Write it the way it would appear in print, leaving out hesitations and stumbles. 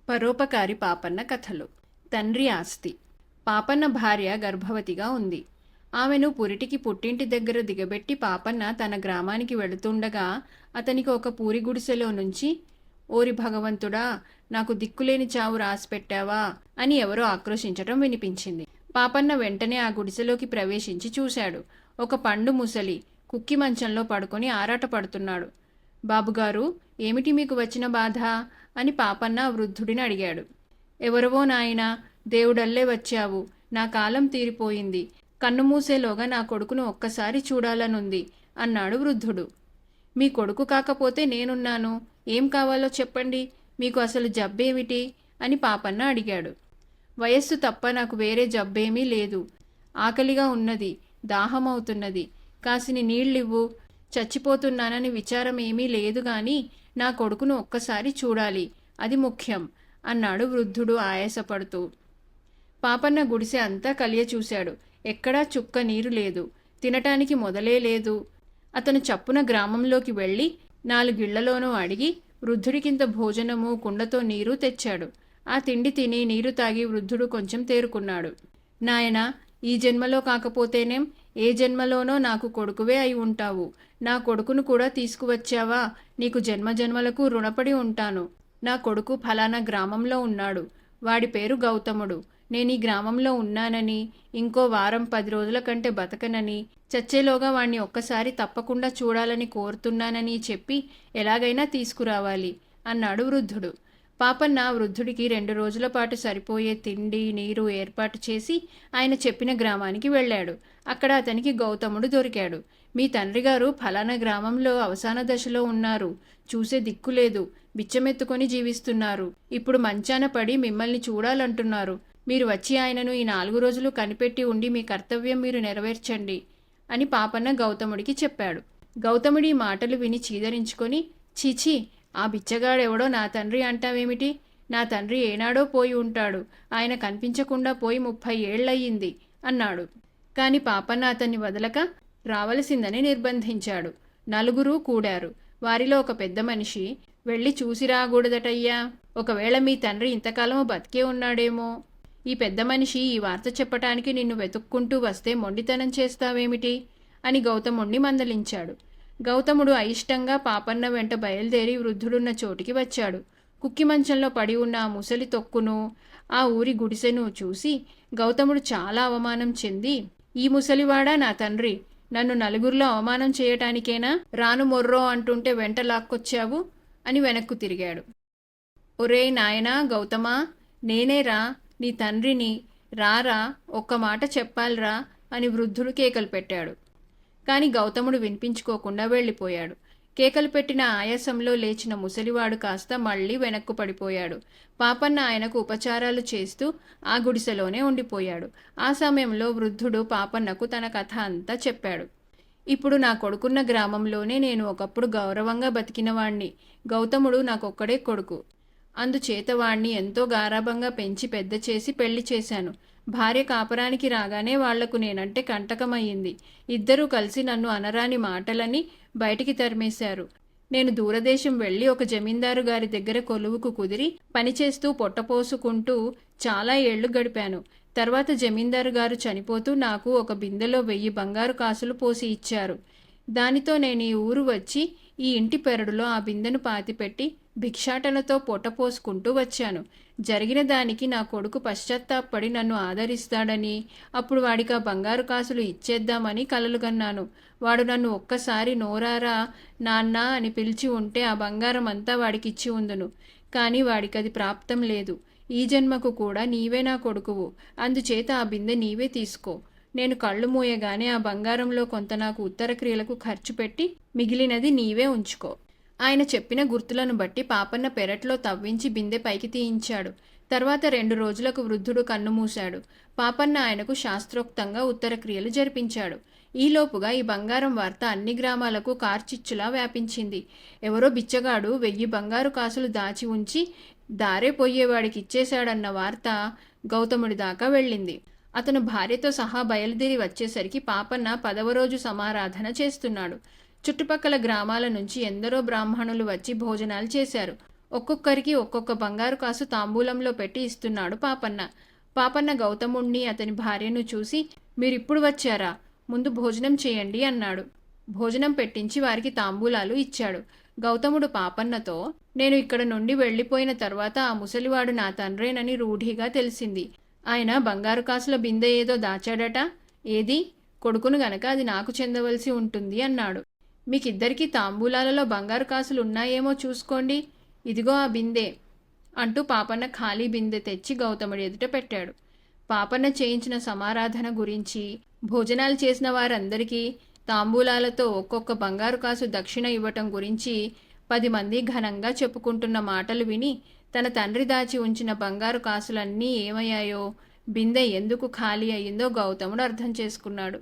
పరోపకారి పాపన్న కథలు. తండ్రి ఆస్తి. పాపన్న భార్య గర్భవతిగా ఉంది. ఆమెను పురిటికి పుట్టింటి దగ్గర దిగబెట్టి పాపన్న తన గ్రామానికి వెళుతుండగా అతనికి ఒక పూరి గుడిసెలో నుంచి, ఓరి భగవంతుడా, నాకు దిక్కులేని చావు రాసిపెట్టావా అని ఎవరో ఆక్రోశించటం వినిపించింది. పాపన్న వెంటనే ఆ గుడిసెలోకి ప్రవేశించి చూశాడు. ఒక పండు ముసలి కుక్కి మంచంలో పడుకొని ఆరాటపడుతున్నాడు. బాబుగారు, ఏమిటి మీకు వచ్చిన బాధ అని పాపన్న వృద్ధుడిని అడిగాడు. ఎవరవో నాయనా, దేవుడల్లే వచ్చావు, నా కాలం తీరిపోయింది, కన్ను మూసేలోగా నా కొడుకును ఒక్కసారి చూడాలనుంది అన్నాడు వృద్ధుడు. మీ కొడుకు కాకపోతే నేనున్నాను, ఏం కావాలో చెప్పండి, మీకు అసలు జబ్బేమిటి అని పాపన్న అడిగాడు. వయస్సు తప్ప నాకు వేరే జబ్బేమీ లేదు, ఆకలిగా ఉన్నది, దాహమవుతున్నది, కాసిని నీళ్ళివ్వు, చచ్చిపోతున్నానని విచారం ఏమీ లేదు గాని నా కొడుకును ఒక్కసారి చూడాలి, అది ముఖ్యం అన్నాడు వృద్ధుడు ఆయాసపడుతూ. పాపన్న గుడిసె అంతా కలియ చూశాడు. ఎక్కడా చుక్క నీరు లేదు, తినటానికి మొదలే లేదు. అతను చప్పున గ్రామంలోకి వెళ్ళి 4 ఇళ్లలోనూ అడిగి వృద్ధుడికింత భోజనము కుండతో నీరు తెచ్చాడు. ఆ తిండి తిని నీరు తాగి వృద్ధుడు కొంచెం తేరుకున్నాడు. నాయనా, ఈ జన్మలో కాకపోతేనేం ఏ జన్మలోనో నాకు కొడుకువే అయి ఉంటావు, నా కొడుకును కూడా తీసుకువచ్చావా, నీకు జన్మజన్మలకు రుణపడి ఉంటాను. నా కొడుకు ఫలానా గ్రామంలో ఉన్నాడు, వాడి పేరు గౌతముడు, నేను ఈ గ్రామంలో ఉన్నానని, ఇంకో వారం 10 రోజుల కంటే బతకనని, చచ్చేలోగా వాణ్ణి ఒక్కసారి తప్పకుండా చూడాలని కోరుతున్నానని చెప్పి ఎలాగైనా తీసుకురావాలి అన్నాడు వృద్ధుడు. పాపన్న వృద్ధుడికి 2 రోజుల పాటు సరిపోయే తిండి నీరు ఏర్పాటు చేసి ఆయన చెప్పిన గ్రామానికి వెళ్ళాడు. అక్కడ అతనికి గౌతముడు దొరికాడు. మీ తండ్రిగారు ఫలానా గ్రామంలో అవసాన దశలో ఉన్నారు, చూసే దిక్కులేదు, బిచ్చమెత్తుకొని జీవిస్తున్నారు, ఇప్పుడు మంచాన పడి మిమ్మల్ని చూడాలంటున్నారు, మీరు వచ్చి ఆయనను ఈ 4 రోజులు కనిపెట్టి ఉండి మీ కర్తవ్యం మీరు నెరవేర్చండి అని పాపన్న గౌతముడికి చెప్పాడు. గౌతముడి మాటలు విని చీదరించుకొని, చీచీ, ఆ బిచ్చగాడెవడో నా తండ్రి అంటావేమిటి, నా తండ్రి ఏనాడో పోయి ఉంటాడు, ఆయన కనిపించకుండా పోయి 30 ఏళ్లయ్యింది అన్నాడు. కాని పాపన్న అతన్ని వదలక రావలసిందని నిర్బంధించాడు. 4 కూడారు. వారిలో ఒక పెద్ద మనిషి, వెళ్ళి చూసి రాకూడదటయ్యా, ఒకవేళ మీ తండ్రి ఇంతకాలము బతికే ఉన్నాడేమో, ఈ పెద్ద మనిషి ఈ వార్త చెప్పటానికి నిన్ను వెతుక్కుంటూ వస్తే మొండితనం చేస్తావేమిటి అని గౌతముణ్ణి మందలించాడు. గౌతముడు అయిష్టంగా పాపన్న వెంట బయలుదేరి వృద్ధుడున్న చోటికి వచ్చాడు. కుక్కి మంచంలో పడి ఉన్న ఆ ముసలి తొక్కును, ఆ ఊరి గుడిసెను చూసి గౌతముడు చాలా అవమానం చెంది, ఈ ముసలివాడా నా తండ్రి, నన్ను నలుగురిలో అవమానం చేయటానికేనా రాను మొర్రో అంటుంటే వెంట లాక్కొచ్చావు అని వెనక్కు తిరిగాడు. ఒరేయ్ నాయనా గౌతమా, నేనేరా నీ తండ్రిని, రారా, ఒక్క మాట చెప్పాలిరా అని వృద్ధుడు కేకలు పెట్టాడు. కాని గౌతముడు వినిపించుకోకుండా వెళ్ళిపోయాడు. కేకలు పెట్టిన ఆయాసంలో లేచిన ముసలివాడు కాస్త మళ్ళీ వెనక్కు పడిపోయాడు. పాపన్న ఆయనకు ఉపచారాలు చేస్తూ ఆ గుడిసెలోనే ఉండిపోయాడు. ఆ సమయంలో వృద్ధుడు పాపన్నకు తన కథ అంతా చెప్పాడు. ఇప్పుడు నా కొడుకున్న గ్రామంలోనే నేను ఒకప్పుడు గౌరవంగా బతికినవాణ్ణి. గౌతముడు నాకొక్కడే కొడుకు, అందుచేత వాణ్ణి ఎంతో గారాబంగా పెంచి పెద్ద చేసి పెళ్లి చేశాను. భార్య కాపరానికి రాగానే వాళ్లకు నేనంటే కంటకమయ్యింది. ఇద్దరూ కలిసి నన్ను అనరాని మాటలని బయటికి తరిమేశారు. నేను దూరదేశం వెళ్ళి ఒక జమీందారు గారి దగ్గర కొలువుకు కుదిరి పనిచేస్తూ పొట్టపోసుకుంటూ చాలా ఏళ్లు గడిపాను. తర్వాత జమీందారు గారు చనిపోతూ నాకు ఒక బిందెలో 1000 బంగారు కాసులు పోసి ఇచ్చారు. దానితో నేను ఈ ఊరు వచ్చి ఈ ఇంటి పెరడులో ఆ బిందెను పాతిపెట్టి భిక్షాటనతో పొట్టపోసుకుంటూ వచ్చాను. జరిగిన దానికి నా కొడుకు పశ్చాత్తాపడి నన్ను ఆదరిస్తాడని, అప్పుడు వాడికి ఆ బంగారు కాసులు ఇచ్చేద్దామని కలలుగన్నాను. వాడు నన్ను ఒక్కసారి నోరారా నాన్న అని పిలిచి ఉంటే ఆ బంగారం అంతా వాడికిచ్చి ఉందును. కానీ వాడికది ప్రాప్తం లేదు. ఈ జన్మకు కూడా నీవే నా కొడుకువు, అందుచేత ఆ బిందె నీవే తీసుకో. నేను కళ్ళు మూయగానే ఆ బంగారంలో కొంత నాకు ఉత్తర క్రియలకు ఖర్చు పెట్టి మిగిలినది నీవే ఉంచుకో. ఆయన చెప్పిన గుర్తులను బట్టి పాపన్న పెరట్లో తవ్వించి బిందె పైకి తీయించాడు. తర్వాత 2 రోజులకు వృద్ధుడు కన్నుమూశాడు. పాపన్న ఆయనకు శాస్త్రోక్తంగా ఉత్తర క్రియలు జరిపించాడు. ఈలోపుగా ఈ బంగారం వార్త అన్ని గ్రామాలకు కార్చిచ్చులా వ్యాపించింది. ఎవరో బిచ్చగాడు 1000 బంగారు కాసులు దాచి ఉంచి దారే పోయేవాడికి ఇచ్చేశాడన్న వార్త గౌతముడి దాకా వెళ్ళింది. అతను భార్యతో సహా బయలుదేరి వచ్చేసరికి పాపన్న 10వ రోజు సమారాధన చేస్తున్నాడు. చుట్టుపక్కల గ్రామాల నుంచి ఎందరో బ్రాహ్మణులు వచ్చి భోజనాలు చేశారు. ఒక్కొక్కరికి ఒక్కొక్క బంగారు కాసు తాంబూలంలో పెట్టి ఇస్తున్నాడు పాపన్న. పాపన్న గౌతముణ్ణి అతని భార్యను చూసి, మీరిప్పుడు వచ్చారా, ముందు భోజనం చేయండి అన్నాడు. భోజనం పెట్టించి వారికి తాంబూలాలు ఇచ్చాడు. గౌతముడు పాపన్నతో, నేను ఇక్కడ నుండి వెళ్ళిపోయిన తర్వాత ఆ ముసలివాడు నా తండ్రేనని రూఢిగా తెలిసింది. ఆయన బంగారు కాసుల బిందె ఏదో దాచాడట. ఏది? కొడుకును గనక అది నాకు చెందవలసి ఉంటుంది అన్నాడు. మీకిద్దరికీ తాంబూలాలలో బంగారు కాసులు ఉన్నాయేమో చూసుకోండి, ఇదిగో ఆ బిందె అంటూ పాపన్న ఖాళీ బిందె తెచ్చి గౌతముడి ఎదుట పెట్టాడు. పాపన్న చేయించిన సమారాధన గురించి, భోజనాలు చేసిన వారందరికీ తాంబూలాలతో ఒక్కొక్క బంగారు కాసు దక్షిణ ఇవ్వటం గురించి 10 మంది ఘనంగా చెప్పుకుంటున్న మాటలు విని తన తండ్రి దాచి ఉంచిన బంగారు కాసులన్నీ ఏమయ్యాయో, బిందె ఎందుకు ఖాళీ అయ్యిందో గౌతముడు అర్థం చేసుకున్నాడు.